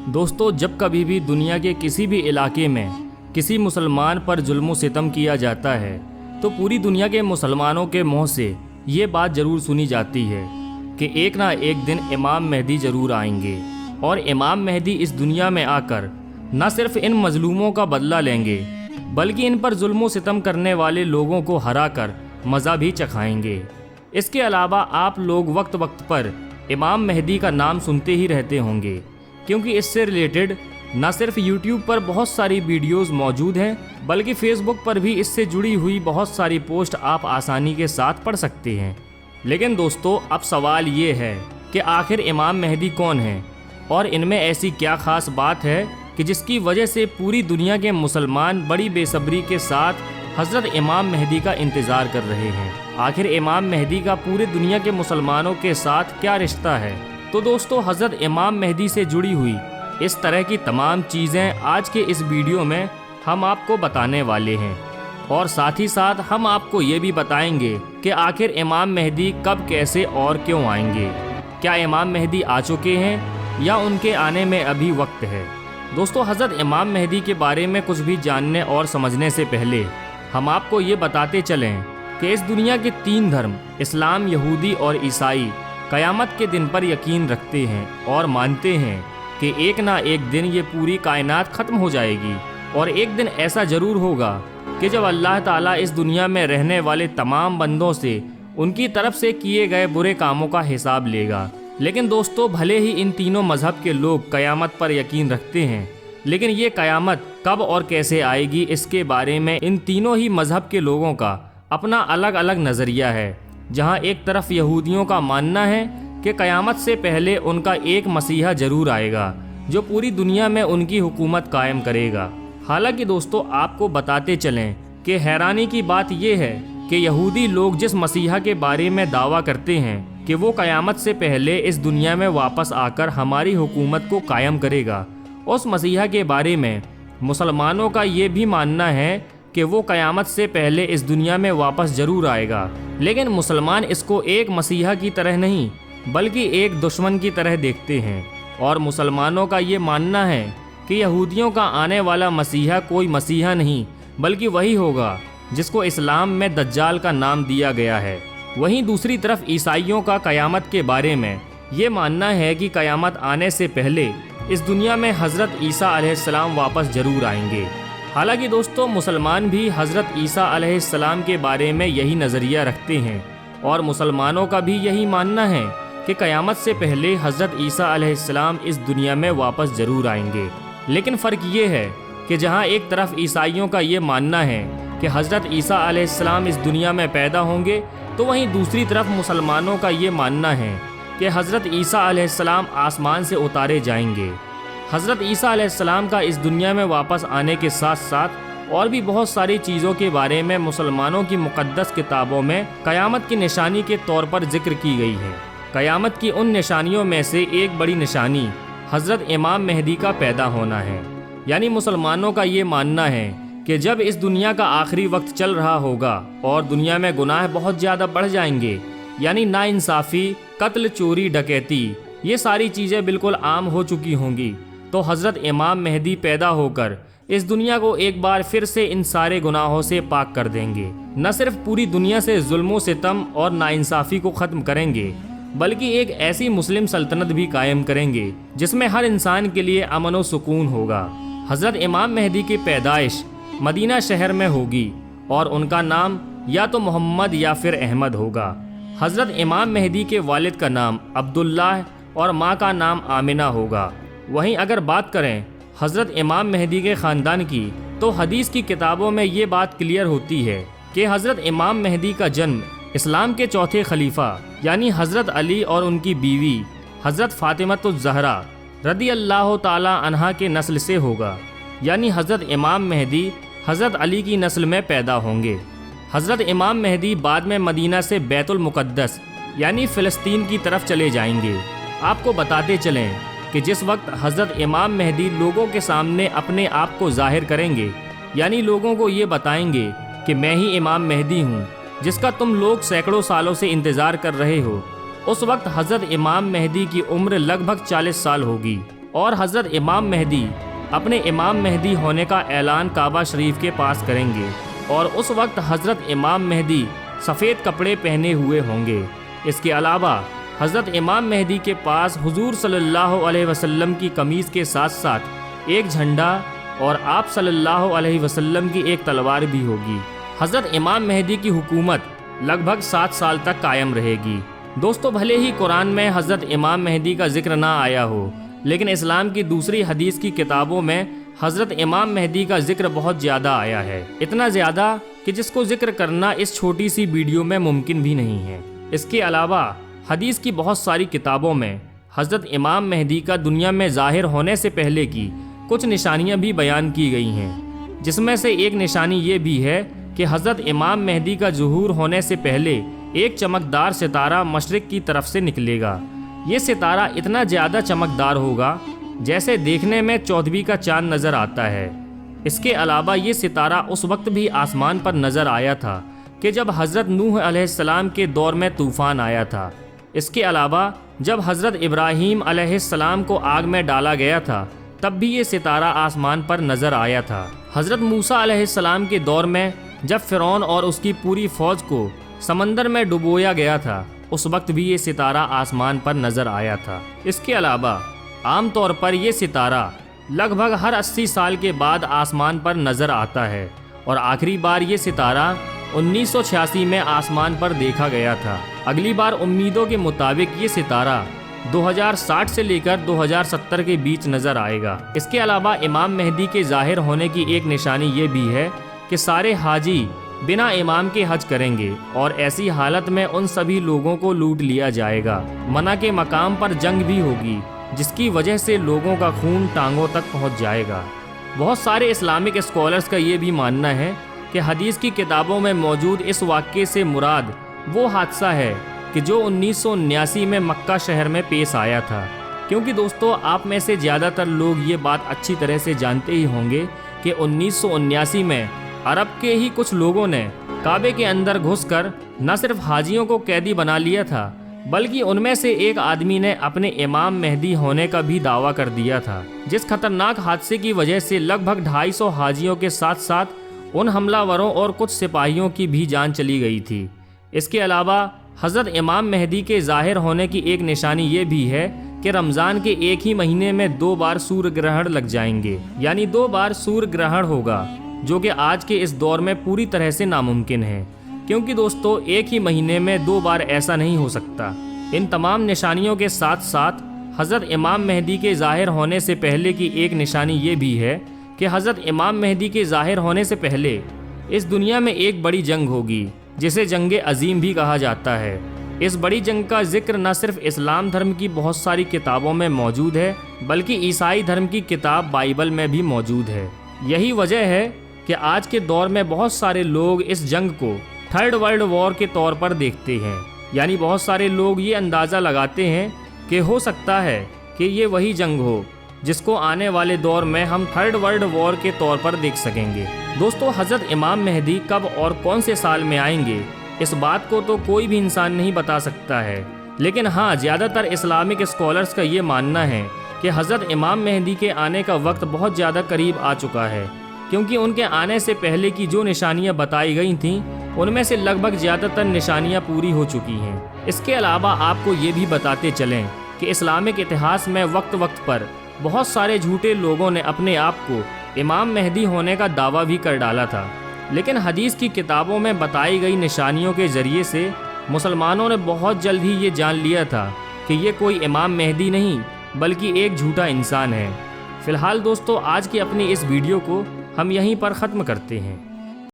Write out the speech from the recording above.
دوستو، جب کبھی بھی دنیا کے کسی بھی علاقے میں کسی مسلمان پر ظلم و ستم کیا جاتا ہے تو پوری دنیا کے مسلمانوں کے منہ سے یہ بات ضرور سنی جاتی ہے کہ ایک نہ ایک دن امام مہدی ضرور آئیں گے، اور امام مہدی اس دنیا میں آ کر نہ صرف ان مظلوموں کا بدلہ لیں گے بلکہ ان پر ظلم و ستم کرنے والے لوگوں کو ہرا کر مزہ بھی چکھائیں گے۔ اس کے علاوہ آپ لوگ وقت وقت پر امام مہدی کا نام سنتے ہی رہتے ہوں گے، کیونکہ اس سے ریلیٹڈ نہ صرف یوٹیوب پر بہت ساری ویڈیوز موجود ہیں بلکہ فیس بک پر بھی اس سے جڑی ہوئی بہت ساری پوسٹ آپ آسانی کے ساتھ پڑھ سکتے ہیں۔ لیکن دوستو، اب سوال یہ ہے کہ آخر امام مہدی کون ہیں، اور ان میں ایسی کیا خاص بات ہے کہ جس کی وجہ سے پوری دنیا کے مسلمان بڑی بے صبری کے ساتھ حضرت امام مہدی کا انتظار کر رہے ہیں۔ آخر امام مہدی کا پورے دنیا کے مسلمانوں کے ساتھ کیا رشتہ ہے؟ تو دوستو، حضرت امام مہدی سے جڑی ہوئی اس طرح کی تمام چیزیں آج کے اس ویڈیو میں ہم آپ کو بتانے والے ہیں، اور ساتھ ہی ساتھ ہم آپ کو یہ بھی بتائیں گے کہ آخر امام مہدی کب، کیسے اور کیوں آئیں گے۔ کیا امام مہدی آ چکے ہیں یا ان کے آنے میں ابھی وقت ہے؟ دوستو، حضرت امام مہدی کے بارے میں کچھ بھی جاننے اور سمجھنے سے پہلے ہم آپ کو یہ بتاتے چلیں کہ اس دنیا کے 3 دھرم اسلام، یہودی اور عیسائی قیامت کے دن پر یقین رکھتے ہیں اور مانتے ہیں کہ ایک نہ ایک دن یہ پوری کائنات ختم ہو جائے گی، اور ایک دن ایسا ضرور ہوگا کہ جب اللہ تعالیٰ اس دنیا میں رہنے والے تمام بندوں سے ان کی طرف سے کیے گئے برے کاموں کا حساب لے گا۔ لیکن دوستو، بھلے ہی ان تینوں مذہب کے لوگ قیامت پر یقین رکھتے ہیں، لیکن یہ قیامت کب اور کیسے آئے گی اس کے بارے میں ان تینوں ہی مذہب کے لوگوں کا اپنا الگ الگ نظریہ ہے۔ جہاں ایک طرف یہودیوں کا ماننا ہے کہ قیامت سے پہلے ان کا ایک مسیحا ضرور آئے گا جو پوری دنیا میں ان کی حکومت قائم کرے گا۔ حالانکہ دوستو، آپ کو بتاتے چلیں کہ حیرانی کی بات یہ ہے کہ یہودی لوگ جس مسیحا کے بارے میں دعویٰ کرتے ہیں کہ وہ قیامت سے پہلے اس دنیا میں واپس آ کر ہماری حکومت کو قائم کرے گا، اس مسیحا کے بارے میں مسلمانوں کا یہ بھی ماننا ہے کہ وہ قیامت سے پہلے اس دنیا میں واپس ضرور آئے گا۔ لیکن مسلمان اس کو ایک مسیحا کی طرح نہیں بلکہ ایک دشمن کی طرح دیکھتے ہیں، اور مسلمانوں کا یہ ماننا ہے کہ یہودیوں کا آنے والا مسیحا کوئی مسیحا نہیں بلکہ وہی ہوگا جس کو اسلام میں دجال کا نام دیا گیا ہے۔ وہیں دوسری طرف عیسائیوں کا قیامت کے بارے میں یہ ماننا ہے کہ قیامت آنے سے پہلے اس دنیا میں حضرت عیسیٰ علیہ السلام واپس ضرور آئیں گے۔ حالانکہ دوستو، مسلمان بھی حضرت عیسیٰ علیہ السلام کے بارے میں یہی نظریہ رکھتے ہیں، اور مسلمانوں کا بھی یہی ماننا ہے کہ قیامت سے پہلے حضرت عیسیٰ علیہ السلام اس دنیا میں واپس ضرور آئیں گے۔ لیکن فرق یہ ہے کہ جہاں ایک طرف عیسائیوں کا یہ ماننا ہے کہ حضرت عیسیٰ علیہ السلام اس دنیا میں پیدا ہوں گے، تو وہیں دوسری طرف مسلمانوں کا یہ ماننا ہے کہ حضرت عیسیٰ علیہ السلام آسمان سے اتارے جائیں گے۔ حضرت عیسیٰ علیہ السلام کا اس دنیا میں واپس آنے کے ساتھ ساتھ اور بھی بہت ساری چیزوں کے بارے میں مسلمانوں کی مقدس کتابوں میں قیامت کی نشانی کے طور پر ذکر کی گئی ہے۔ قیامت کی ان نشانیوں میں سے ایک بڑی نشانی حضرت امام مہدی کا پیدا ہونا ہے۔ یعنی مسلمانوں کا یہ ماننا ہے کہ جب اس دنیا کا آخری وقت چل رہا ہوگا اور دنیا میں گناہ بہت زیادہ بڑھ جائیں گے، یعنی ناانصافی، قتل، چوری، ڈکیتی، یہ ساری چیزیں بالکل عام ہو چکی ہوں گی، تو حضرت امام مہدی پیدا ہو کر اس دنیا کو ایک بار پھر سے ان سارے گناہوں سے پاک کر دیں گے۔ نہ صرف پوری دنیا سے ظلم و ستم اور ناانصافی کو ختم کریں گے بلکہ ایک ایسی مسلم سلطنت بھی قائم کریں گے جس میں ہر انسان کے لیے امن و سکون ہوگا۔ حضرت امام مہدی کی پیدائش مدینہ شہر میں ہوگی، اور ان کا نام یا تو محمد یا پھر احمد ہوگا۔ حضرت امام مہدی کے والد کا نام عبداللہ اور ماں کا نام آمنہ ہوگا۔ وہیں اگر بات کریں حضرت امام مہدی کے خاندان کی، تو حدیث کی کتابوں میں یہ بات کلیئر ہوتی ہے کہ حضرت امام مہدی کا جنم اسلام کے چوتھے خلیفہ یعنی حضرت علی اور ان کی بیوی حضرت فاطمۃ الزہرا رضی اللہ تعالی عنہا کے نسل سے ہوگا۔ یعنی حضرت امام مہدی حضرت علی کی نسل میں پیدا ہوں گے۔ حضرت امام مہدی بعد میں مدینہ سے بیت المقدس یعنی فلسطین کی طرف چلے جائیں گے۔ آپ کو بتاتے چلیں کہ جس وقت حضرت امام مہدی لوگوں کے سامنے اپنے آپ کو ظاہر کریں گے، یعنی لوگوں کو یہ بتائیں گے کہ میں ہی امام مہدی ہوں جس کا تم لوگ سینکڑوں سالوں سے انتظار کر رہے ہو، اس وقت حضرت امام مہدی کی عمر لگ بھگ 40 سال ہوگی، اور حضرت امام مہدی اپنے امام مہدی ہونے کا اعلان کعبہ شریف کے پاس کریں گے، اور اس وقت حضرت امام مہدی سفید کپڑے پہنے ہوئے ہوں گے۔ اس کے علاوہ حضرت امام مہدی کے پاس حضور صلی اللہ علیہ وسلم کی قمیض کے ساتھ ساتھ ایک جھنڈا اور آپ صلی اللہ علیہ وسلم کی ایک تلوار بھی ہوگی۔ حضرت امام مہدی کی حکومت لگ بھگ 7 سال تک قائم رہے گی۔ دوستو، بھلے ہی قرآن میں حضرت امام مہدی کا ذکر نہ آیا ہو، لیکن اسلام کی دوسری حدیث کی کتابوں میں حضرت امام مہدی کا ذکر بہت زیادہ آیا ہے، اتنا زیادہ کہ جس کو ذکر کرنا اس چھوٹی سی ویڈیو میں ممکن بھی نہیں ہے۔ اس کے علاوہ حدیث کی بہت ساری کتابوں میں حضرت امام مہدی کا دنیا میں ظاہر ہونے سے پہلے کی کچھ نشانیاں بھی بیان کی گئی ہیں، جس میں سے ایک نشانی یہ بھی ہے کہ حضرت امام مہدی کا ظہور ہونے سے پہلے ایک چمکدار ستارہ مشرق کی طرف سے نکلے گا۔ یہ ستارہ اتنا زیادہ چمکدار ہوگا جیسے دیکھنے میں 14ویں کا چاند نظر آتا ہے۔ اس کے علاوہ یہ ستارہ اس وقت بھی آسمان پر نظر آیا تھا کہ جب حضرت نوح علیہ السلام کے دور میں طوفان آیا تھا۔ اس کے علاوہ جب حضرت ابراہیم علیہ السلام کو آگ میں ڈالا گیا تھا تب بھی یہ ستارہ آسمان پر نظر آیا تھا۔ حضرت موسیٰ علیہ السلام کے دور میں جب فرعون اور اس کی پوری فوج کو سمندر میں ڈبویا گیا تھا اس وقت بھی یہ ستارہ آسمان پر نظر آیا تھا۔ اس کے علاوہ عام طور پر یہ ستارہ لگ بھگ ہر 80 سال کے بعد آسمان پر نظر آتا ہے، اور آخری بار یہ ستارہ 1986 میں آسمان پر دیکھا گیا تھا۔ اگلی بار امیدوں کے مطابق یہ ستارہ 2060 سے لے کر 2070 کے بیچ نظر آئے گا۔ اس کے علاوہ امام مہدی کے ظاہر ہونے کی ایک نشانی یہ بھی ہے کہ سارے حاجی بنا امام کے حج کریں گے، اور ایسی حالت میں ان سبھی لوگوں کو لوٹ لیا جائے گا۔ منع کے مقام پر جنگ بھی ہوگی، جس کی وجہ سے لوگوں کا خون ٹانگوں تک پہنچ جائے گا۔ بہت سارے اسلامک اسکالرز کا یہ بھی ماننا ہے کہ حدیث کی کتابوں میں موجود اس واقعے سے مراد وہ حادثہ ہے کہ جو 1979 میں مکہ شہر میں پیش آیا تھا، کیونکہ دوستو آپ میں سے زیادہ تر لوگ یہ بات اچھی طرح سے جانتے ہی ہوں گے کہ 1979 میں عرب کے ہی کچھ لوگوں نے کعبے کے اندر گھس کر نہ صرف حاجیوں کو قیدی بنا لیا تھا، بلکہ ان میں سے ایک آدمی نے اپنے امام مہدی ہونے کا بھی دعویٰ کر دیا تھا، جس خطرناک حادثے کی وجہ سے لگ بھگ 250 حاجیوں کے ساتھ ساتھ ان حملہ وروں اور کچھ سپاہیوں کی بھی جان چلی گئی تھی۔ اس کے علاوہ حضرت امام مہدی کے ظاہر ہونے کی ایک نشانی یہ بھی ہے کہ رمضان کے ایک ہی مہینے میں 2 بار سورج گرہن لگ جائیں گے، یعنی 2 بار سورج گرہن ہوگا، جو کہ آج کے اس دور میں پوری طرح سے ناممکن ہے، کیونکہ دوستو ایک ہی مہینے میں 2 بار ایسا نہیں ہو سکتا۔ ان تمام نشانیوں کے ساتھ ساتھ حضرت امام مہدی کے ظاہر ہونے سے پہلے کی ایک نشانی یہ بھی ہے کہ حضرت امام مہدی کے ظاہر ہونے سے پہلے اس دنیا میں ایک بڑی جنگ ہوگی، جسے جنگ عظیم بھی کہا جاتا ہے۔ اس بڑی جنگ کا ذکر نہ صرف اسلام دھرم کی بہت ساری کتابوں میں موجود ہے، بلکہ عیسائی دھرم کی کتاب بائبل میں بھی موجود ہے۔ یہی وجہ ہے کہ آج کے دور میں بہت سارے لوگ اس جنگ کو 3rd ورلڈ وار کے طور پر دیکھتے ہیں، یعنی بہت سارے لوگ یہ اندازہ لگاتے ہیں کہ ہو سکتا ہے کہ یہ وہی جنگ ہو جس کو آنے والے دور میں ہم 3rd ورلڈ وار کے طور پر دیکھ سکیں گے۔ دوستو، حضرت امام مہدی کب اور کون سے سال میں آئیں گے اس بات کو تو کوئی بھی انسان نہیں بتا سکتا ہے، لیکن ہاں زیادہ تر اسلامک اسکالرز کا یہ ماننا ہے کہ حضرت امام مہدی کے آنے کا وقت بہت زیادہ قریب آ چکا ہے، کیونکہ ان کے آنے سے پہلے کی جو نشانیاں بتائی گئی تھیں ان میں سے لگ بھگ زیادہ تر نشانیاں پوری ہو چکی ہیں۔ اس کے علاوہ آپ کو یہ بھی بتاتے چلیں کہ اسلامک اتہاس میں وقت وقت پر بہت سارے جھوٹے لوگوں نے اپنے آپ کو امام مہدی ہونے کا دعویٰ بھی کر ڈالا تھا، لیکن حدیث کی کتابوں میں بتائی گئی نشانیوں کے ذریعے سے مسلمانوں نے بہت جلد ہی یہ جان لیا تھا کہ یہ کوئی امام مہدی نہیں بلکہ ایک جھوٹا انسان ہے۔ فی الحال دوستو، آج کی اپنی اس ویڈیو کو ہم یہیں پر ختم کرتے ہیں۔